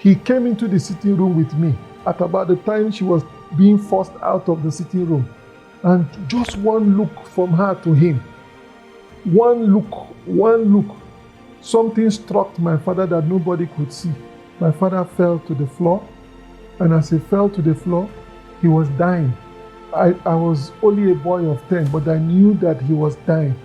He came into the sitting room with me at about the time she was being forced out of the sitting room. And just one look from her to him, one look, something struck my father that nobody could see. My father fell to the floor, and as he fell to the floor, he was dying. I was only a boy of 10, but I knew that he was dying.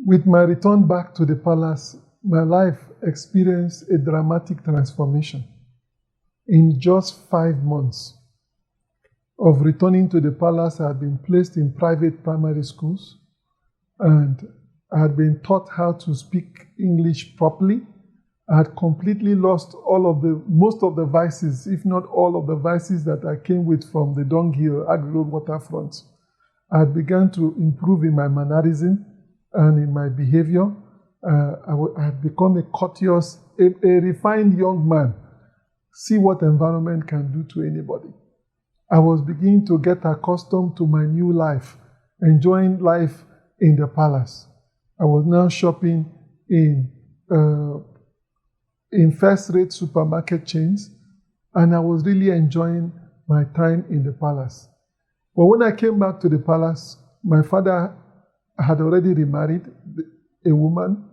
With my return back to the palace, my life experienced a dramatic transformation. In just 5 months of returning to the palace, I had been placed in private primary schools, and I had been taught how to speak English properly. I had completely lost most of the vices, if not all of the vices that I came with from the dunghill agro waterfront. I had begun to improve in my mannerism and in my behavior. I had become a courteous, a refined young man. See what environment can do to anybody. I was beginning to get accustomed to my new life, enjoying life in the palace. I was now shopping in first-rate supermarket chains, and I was really enjoying my time in the palace. But when I came back to the palace, my father had already remarried a woman,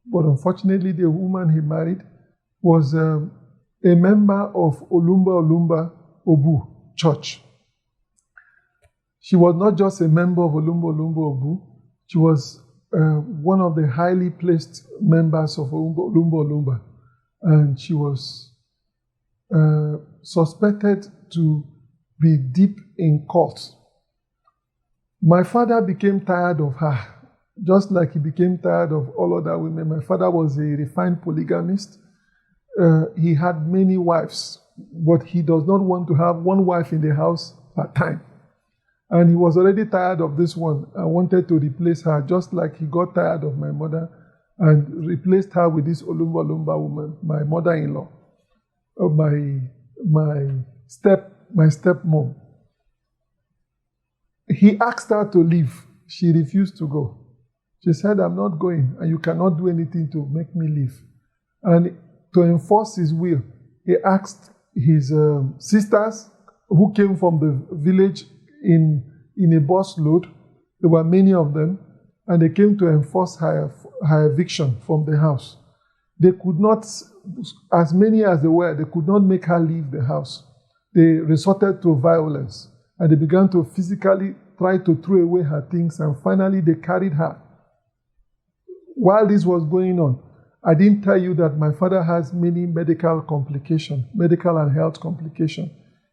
but unfortunately the woman he married was a member of Olumba Obu Church. She was not just a member of Olumba Obu, she was one of the highly placed members of Olumba, and she was suspected to be deep in cult. My father became tired of her, just like he became tired of all other women. My father was a refined polygamist. He had many wives, but he does not want to have one wife in the house at a time. And he was already tired of this one and wanted to replace her, just like he got tired of my mother and replaced her with this Olumba woman, my mother-in-law, my stepmom. He asked her to leave. She refused to go. She said, "I'm not going, and you cannot do anything to make me leave." And to enforce his will, he asked his sisters, who came from the village in a bus load. There were many of them, and they came to enforce her eviction from the house. They could not, as many as they were, they could not make her leave the house. They resorted to violence, and they began to physically try to throw away her things, and finally they carried her. While this was going on, I didn't tell you that my father has many medical and health complications.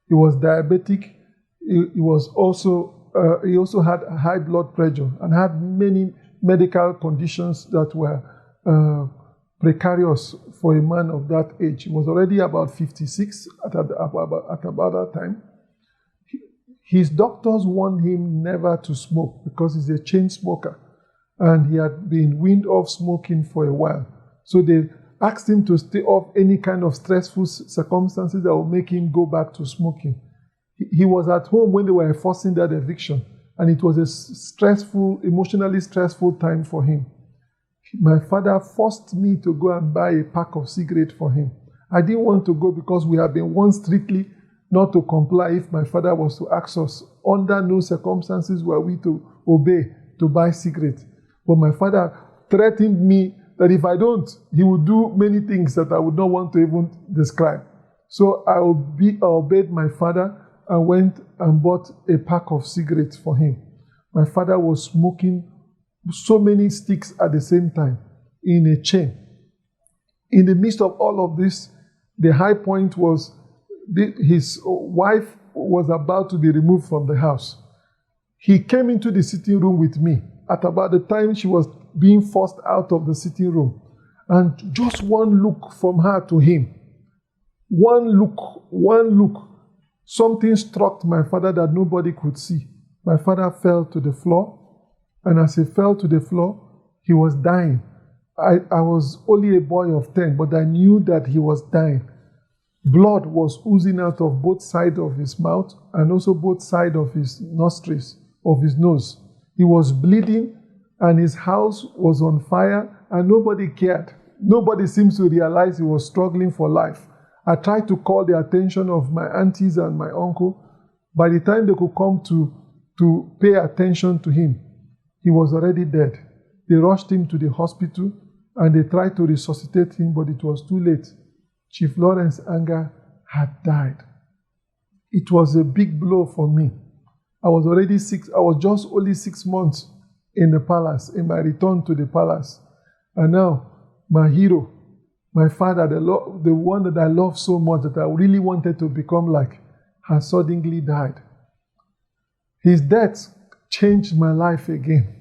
He was diabetic. He also had high blood pressure and had many medical conditions that were precarious for a man of that age. He was already about 56 at about that time. His doctors warned him never to smoke because he's a chain smoker, and he had been weaned off smoking for a while. So they asked him to stay off any kind of stressful circumstances that would make him go back to smoking. He was at home when they were enforcing that eviction, and it was a emotionally stressful time for him. My father forced me to go and buy a pack of cigarettes for him. I didn't want to go because we had been warned strictly not to comply if my father was to ask us. Under no circumstances were we to obey to buy cigarettes. But my father threatened me that if I don't, he would do many things that I would not want to even describe. So I obeyed my father and went and bought a pack of cigarettes for him. My father was smoking so many sticks at the same time in a chain. In the midst of all of this, the high point was his wife was about to be removed from the house. He came into the sitting room with me at about the time she was being forced out of the sitting room. And just one look from her to him, one look, Something struck my father that nobody could see. My father fell to the floor, and as he fell to the floor, he was dying. I was only a boy of 10, but I knew that he was dying. Blood was oozing out of both sides of his mouth and also both sides of his nostrils, of his nose. He was bleeding, and his house was on fire, and nobody cared. Nobody seems to realize he was struggling for life. I tried to call the attention of my aunties and my uncle. By the time they could come to pay attention to him, he was already dead. They rushed him to the hospital, and they tried to resuscitate him, but it was too late. Chief Lawrence Anga had died. It was a big blow for me. I was just only 6 months in the palace, in my return to the palace. And now, my hero, my father, the one that I love so much, that I really wanted to become like, has suddenly died. His death changed my life again.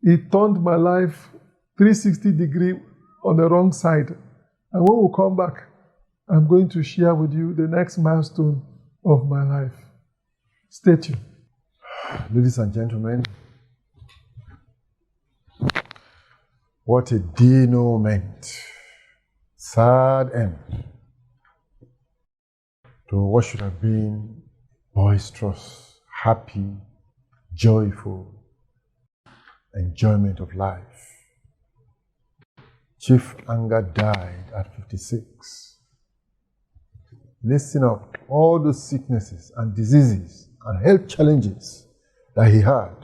It turned my life 360 degrees on the wrong side. And when we come back, I'm going to share with you the next milestone of my life. Stay tuned. Ladies and gentlemen, what a denouement, sad end to what should have been boisterous, happy, joyful enjoyment of life. Chief Anga died at 56. Listen up, all those sicknesses and diseases and health challenges that he had,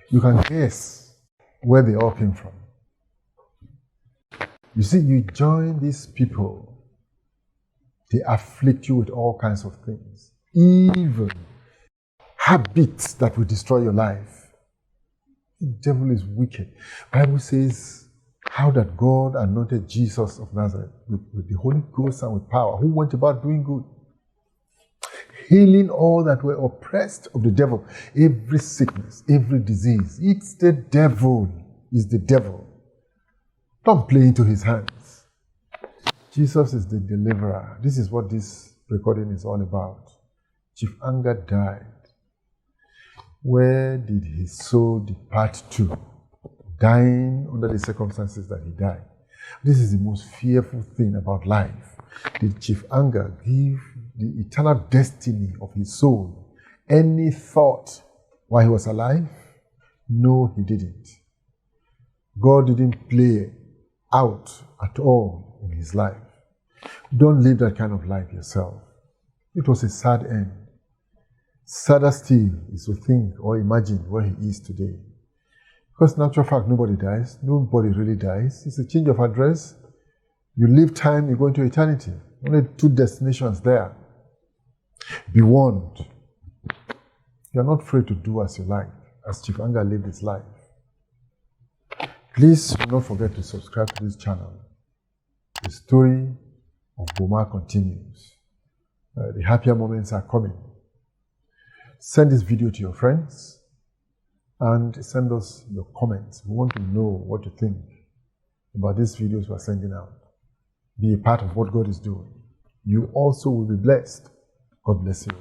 you can guess where they all came from. You see, you join these people, they afflict you with all kinds of things, even habits that will destroy your life. The devil is wicked. The Bible says, how that God anointed Jesus of Nazareth with the Holy Ghost and with power, who went about doing good, healing all that were oppressed of the devil, every sickness, every disease. It's the devil. It's the devil. Don't play into his hands. Jesus is the deliverer. This is what this recording is all about. Chief Anga died. Where did his soul depart to? Dying under the circumstances that he died. This is the most fearful thing about life. Did Chief Anga give the eternal destiny of his soul any thought while he was alive? No, he didn't. God didn't play out at all in his life. Don't live that kind of life yourself. It was a sad end. Sadder still is to think or imagine where he is today. Because in actual fact, nobody dies. Nobody really dies. It's a change of address. You live time, you go into eternity. Only two destinations there. Be warned. You are not free to do as you like, as Chief Anga lived his life. Please do not forget to subscribe to this channel. The story of Boma continues. The happier moments are coming. Send this video to your friends and send us your comments. We want to know what you think about these videos we are sending out. Be a part of what God is doing. You also will be blessed. God bless you.